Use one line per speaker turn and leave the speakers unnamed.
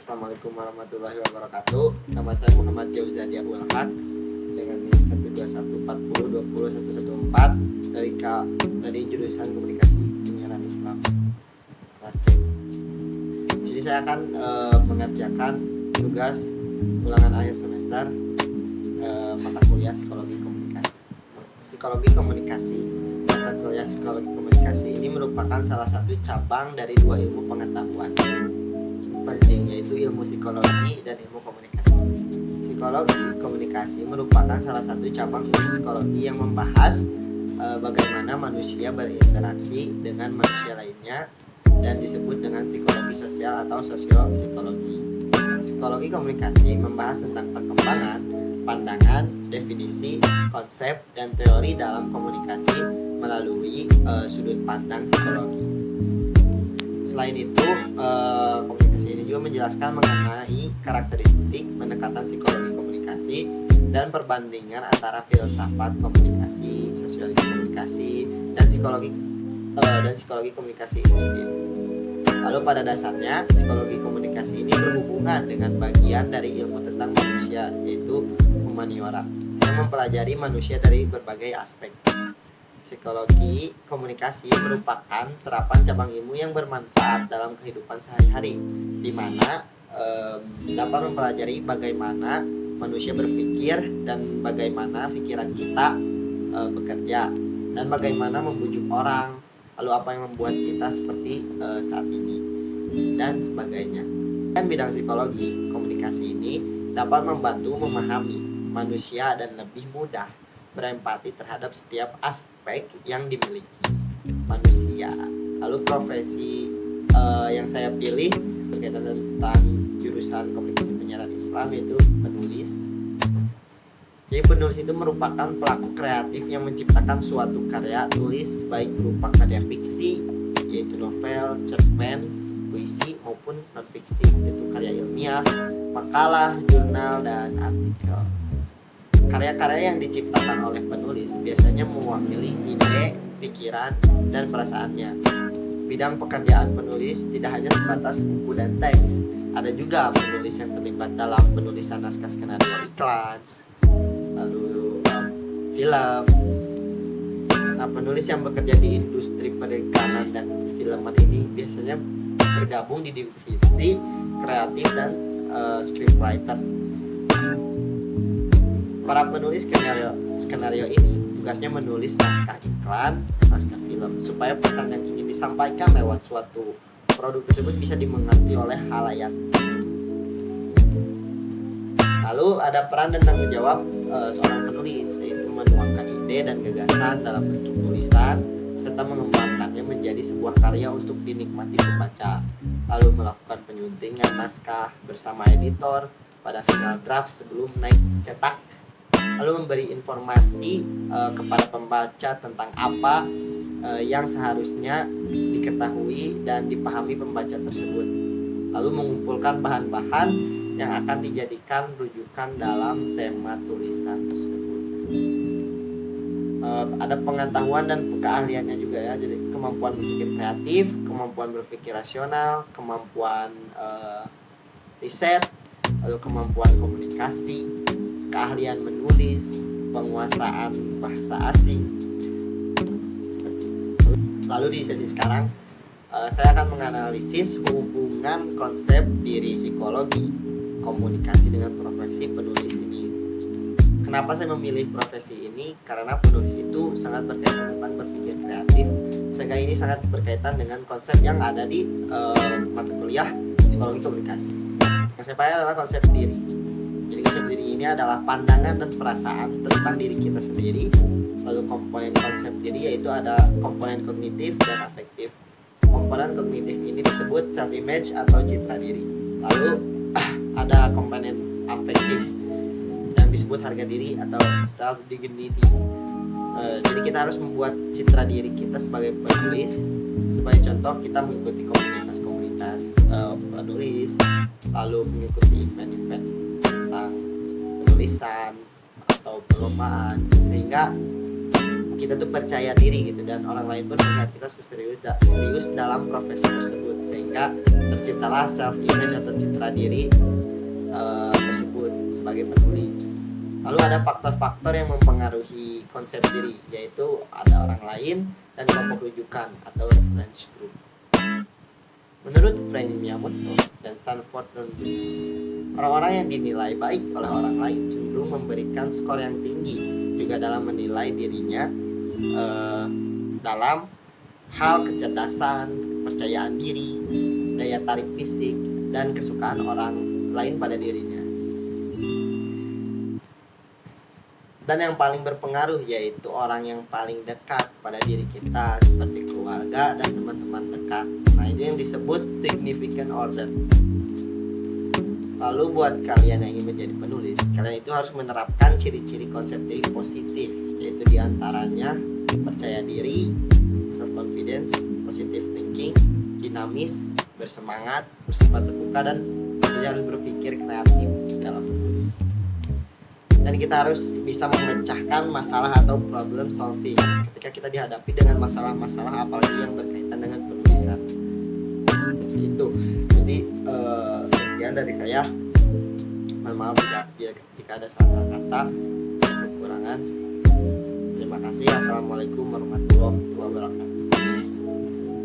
Assalamualaikum warahmatullahi wabarakatuh. Nama saya Muhammad Jauzadi Abdul Haq dengan NIM 12140201114 dari jurusan Komunikasi Penyiaran Islam kelas C. Jadi saya akan mengerjakan tugas ulangan akhir semester mata kuliah Psikologi Komunikasi. Psikologi Komunikasi. Mata kuliah Psikologi Komunikasi ini merupakan salah satu cabang dari dua ilmu pengetahuan penting, yaitu ilmu psikologi dan ilmu komunikasi. Psikologi komunikasi merupakan salah satu cabang ilmu psikologi yang membahas bagaimana manusia berinteraksi dengan manusia lainnya dan disebut dengan psikologi sosial atau sosiopsikologi. Psikologi komunikasi membahas tentang perkembangan, pandangan, definisi, konsep, dan teori dalam komunikasi melalui sudut pandang psikologi. Selain itu, komunikasi ini juga menjelaskan mengenai karakteristik pendekatan psikologi komunikasi dan perbandingan antara filsafat komunikasi, sosiologi komunikasi, dan psikologi komunikasi itu sendiri. Lalu pada dasarnya, psikologi komunikasi ini berhubungan dengan bagian dari ilmu tentang manusia, yaitu humaniora, yang mempelajari manusia dari berbagai aspek. Psikologi komunikasi merupakan terapan cabang ilmu yang bermanfaat dalam kehidupan sehari-hari, di mana dapat mempelajari bagaimana manusia berpikir dan bagaimana pikiran kita bekerja, dan bagaimana membujuk orang, lalu apa yang membuat kita seperti saat ini, dan sebagainya. Dan bidang psikologi komunikasi ini dapat membantu memahami manusia dan lebih mudah berempati terhadap setiap aspek yang dimiliki manusia. Lalu profesi yang saya pilih berkaitan tentang jurusan Komunikasi Penyiaran Islam yaitu penulis. Jadi penulis itu merupakan pelaku kreatif yang menciptakan suatu karya tulis baik berupa karya fiksi yaitu novel, cerpen, puisi maupun non-fiksi yaitu karya ilmiah, makalah, jurnal, dan artikel. Karya-karya yang diciptakan oleh penulis biasanya mewakili ide, pikiran, dan perasaannya. Bidang pekerjaan penulis tidak hanya sebatas buku dan teks. Ada juga penulis yang terlibat dalam penulisan naskah skenario iklan, lalu film. Nah, penulis yang bekerja di industri perikanan dan filman ini biasanya tergabung di divisi kreatif dan scriptwriter. Para penulis skenario ini tugasnya menulis naskah iklan, naskah film, supaya pesan yang ingin disampaikan lewat suatu produk tersebut bisa dimengerti oleh halayak. Lalu ada peran dan tanggung jawab seorang penulis, yaitu menuangkan ide dan gagasan dalam bentuk tulisan, serta mengembangkannya menjadi sebuah karya untuk dinikmati pembaca. Lalu melakukan penyuntingan naskah bersama editor pada final draft sebelum naik cetak. Lalu memberi informasi kepada pembaca tentang apa yang seharusnya diketahui dan dipahami pembaca tersebut. Lalu mengumpulkan bahan-bahan yang akan dijadikan rujukan dalam tema tulisan tersebut. Ada pengetahuan dan keahliannya juga ya, jadi kemampuan berpikir kreatif, kemampuan berpikir rasional, kemampuan riset, lalu kemampuan komunikasi, keahlian menulis, penguasaan bahasa asing, seperti itu. Lalu di sesi sekarang saya akan menganalisis hubungan konsep diri psikologi komunikasi dengan profesi penulis ini. Kenapa saya memilih profesi ini? Karena penulis itu sangat berkaitan tentang berpikir kreatif, sehingga ini sangat berkaitan dengan konsep yang ada di mata kuliah psikologi komunikasi. Konsepnya adalah konsep diri. Jadi konsep diri ini adalah pandangan dan perasaan tentang diri kita sendiri. Lalu komponen konsep diri yaitu ada komponen kognitif dan afektif. Komponen kognitif ini disebut self image atau citra diri. Lalu ada komponen afektif yang disebut harga diri atau self dignity. Jadi kita harus membuat citra diri kita sebagai penulis. Sebagai contoh, kita mengikuti komunitas-komunitas penulis, lalu mengikuti event-event tentang penulisan atau perlombaan, sehingga kita tuh percaya diri gitu, dan orang lain pun melihat kita serius dalam profesi tersebut, sehingga terciptalah self image atau citra diri tersebut sebagai penulis. Lalu ada faktor-faktor yang mempengaruhi konsep diri, yaitu ada orang lain dan kelompok rujukan atau reference group. Menurut Frank Miyamoto dan Sanford Nunez, orang-orang yang dinilai baik oleh orang lain cenderung memberikan skor yang tinggi juga dalam menilai dirinya dalam hal kecerdasan, kepercayaan diri, daya tarik fisik, dan kesukaan orang lain pada dirinya. Dan yang paling berpengaruh yaitu orang yang paling dekat pada diri kita, seperti keluarga dan teman-teman dekat. Nah, itu yang disebut significant order. Lalu buat kalian yang ingin menjadi penulis, kalian itu harus menerapkan ciri-ciri konsep diri positif, yaitu diantaranya percaya diri, self confidence, positive thinking, dinamis, bersemangat, bersifat terbuka, dan tentunya harus berpikir kreatif dalam menulis. Dan kita harus bisa memecahkan masalah atau problem solving ketika kita dihadapi dengan masalah-masalah, apalagi yang berkaitan dengan penulisan. Seperti itu. Jadi sekian dari saya. Mohon maaf jika ada salah kata, kekurangan. Terima kasih. Assalamualaikum warahmatullahi wabarakatuh.